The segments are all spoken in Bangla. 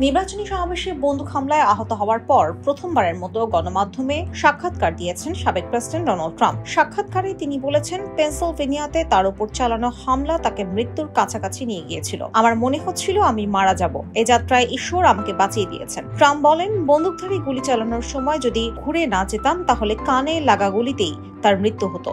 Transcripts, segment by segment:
নির্বাচনী সমাবেশে বন্দুক হামলায় আহত হওয়ার পর প্রথমবারের মতো গণমাধ্যমে সাক্ষাৎকার দিয়েছেন সাবেক প্রেসিডেন্ট ডোনাল্ড ট্রাম্প। সাক্ষাৎকারে তিনি বলেছেন, পেনসিলভেনিয়াতে তার উপর চালানো হামলা তাকে মৃত্যুর কাছাকাছি নিয়ে গিয়েছিল। আমার মনে হচ্ছিল আমি মারা যাব। এই যাত্রায় ঈশ্বর আমাকে বাঁচিয়ে দিয়েছেন। ট্রাম্প বলেন, বন্দুকধারী গুলি চালানোর সময় যদি ঘুরে না যেতাম তাহলে কানে লাগা গুলিতেই তার মৃত্যু হতো।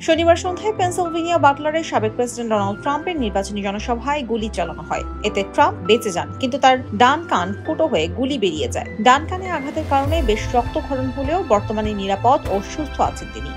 শনিবার সন্ধ্যায় পেনসিলভেনিয়া বাটলারের সাবেক প্রেসিডেন্ট ডোনাল্ড ট্রাম্পের নির্বাচনী জনসভায় গুলি চালানো হয়। এতে ট্রাম্প বেঁচে যান, কিন্তু তার ডান কান ফুটো হয়ে গুলি বেরিয়ে যায়। ডান কানে আঘাতের কারণে বেশ রক্তক্ষরণ হলেও বর্তমানে নিরাপদ ও সুস্থ আছেন তিনি।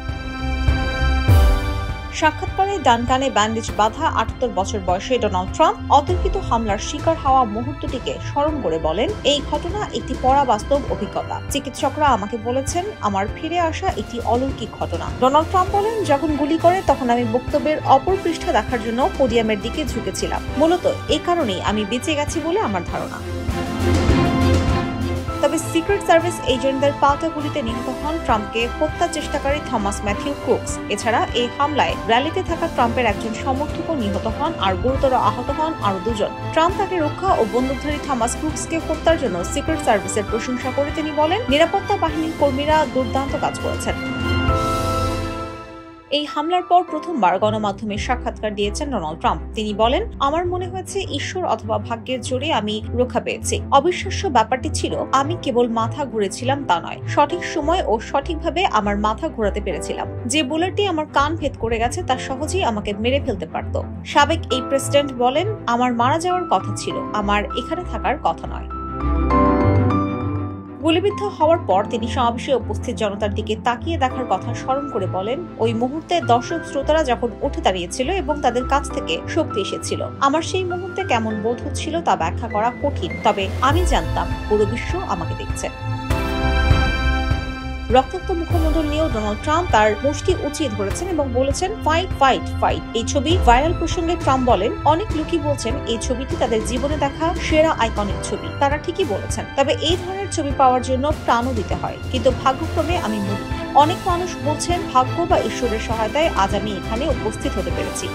সাক্ষাৎকারে ডান কানে ব্যান্ডেজ বাঁধা ৭৮ বছর বয়সী ডোনাল্ড ট্রাম্প অতর্কিত হামলার শিকার হওয়া মুহূর্তটিকে স্মরণ করে বলেন, এই ঘটনা একটি পরাবাস্তব অভিজ্ঞতা। চিকিৎসকরা আমাকে বলেছেন আমার ফিরে আসা একটি অলৌকিক ঘটনা। ডোনাল্ড ট্রাম্প বলেন, যখন গুলি করে তখন আমি বক্তব্যের অপর পৃষ্ঠা দেখার জন্য পোডিয়ামের দিকে ঝুঁকেছিলাম। মূলত এই কারণেই আমি বেঁচে গেছি বলে আমার ধারণা। তবে সিক্রেট সার্ভিস এজেন্টদের পাল্টা গুলিতে নিহত হন ট্রাম্পকে হত্যা চেষ্টাকারী থমাস ম্যাথিউ ক্রুকস। এছাড়া এই হামলায় র্যালিতে থাকা ট্রাম্পের একজন সমর্থকও নিহত হন আর গুরুতর আহত হন আরো দুজন। ট্রাম্প তাকে রক্ষা ও বন্দুকধারী থমাস ক্রুকসকে হত্যার জন্য সিক্রেট সার্ভিসের প্রশংসা করে তিনি বলেন, নিরাপত্তা বাহিনীর কর্মীরা দুর্দান্ত কাজ করেছেন। এই হামলার পর প্রথমবার গণমাধ্যমে সাক্ষাৎকার দিয়েছেন ডোনাল্ড ট্রাম্প। তিনি বলেন, আমার মনে হয়েছে ঈশ্বর অথবা ভাগ্যের জোরে আমি রক্ষা পেয়েছি। অবিশ্বাস্য ব্যাপারটি ছিল আমি কেবল মাথা ঘুরেছিলাম তা নয়, সঠিক সময় ও সঠিকভাবে আমার মাথা ঘোরাতে পেরেছিলাম। যে বুলেটটি আমার কান ভেদ করে গেছে তা সহজেই আমাকে মেরে ফেলতে পারত। সাবেক এই প্রেসিডেন্ট বলেন, আমার মারা যাওয়ার কথা ছিল, আমার এখানে থাকার কথা নয়। গুলিবিদ্ধ হওয়ার পর তিনি সমাবেশে উপস্থিত জনতার দিকে তাকিয়ে দেখার কথা স্মরণ করে বলেন, ওই মুহূর্তে দর্শক শ্রোতারা যখন উঠে দাঁড়িয়েছিল এবং তাদের কাছ থেকে শক্তি এসেছিল, আমার সেই মুহূর্তে কেমন বোধ হচ্ছিল তা ব্যাখ্যা করা কঠিন। তবে আমি জানতাম পুরো বিশ্ব আমাকে দেখছে। রক্তাক্ত মুখমণ্ডল নিয়েও ডোনাল্ড ট্রাম্প তার মুষ্টি উঁচিয়ে ধরেছেন এবং বলেছেন, ফাইট ফাইট ফাইট। এই ছবি ভাইরাল প্রসঙ্গে ট্রাম্প বলেন, অনেক লোকই বলছেন এই ছবিটি তাদের জীবনে দেখা সেরা আইকনিক ছবি। তারা ঠিকই বলেছেন, তবে এই ধরনের ছবি পাওয়ার জন্য প্রাণও দিতে হয়, কিন্তু ভাগ্যক্রমে আমি মরি। অনেক মানুষ বলছেন ভাগ্য বা ঈশ্বরের সহায়তায় আজ আমি এখানে উপস্থিত হতে পেরেছি।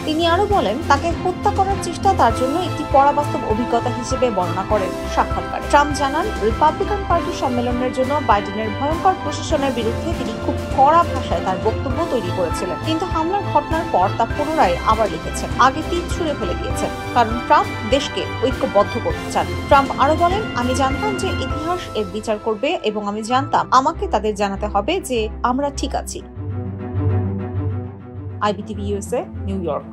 তিনি আরো বলেন, তাকে হত্যা করার চেষ্টা তার জন্য একটি পরাবাস্তব অভিজ্ঞতা হিসেবে বর্ণনা করেন সাক্ষাৎকারে। ট্রাম্প জানান, রিপাবলিকান পার্টি সম্মেলনের জন্য বাইডেনের ভয়ঙ্কর প্রশাসনের বিরুদ্ধে তিনি খুব কড়া ভাষায় তার বক্তব্য তৈরি করেছিলেন, কিন্তু হামলার ঘটনার পর তা পুনরায় আবার লিখেছেন। আগে তীর ছুঁড়ে ফেলে দিয়েছেন, কারণ ট্রাম্প দেশকে ঐক্যবদ্ধ করতে চান। ট্রাম্প আরো বলেন, আমি জানতাম যে ইতিহাস এর বিচার করবে এবং আমি জানতাম আমাকে তাদের জানাতে হবে যে আমরা ঠিক আছি। IBTV USA, new York.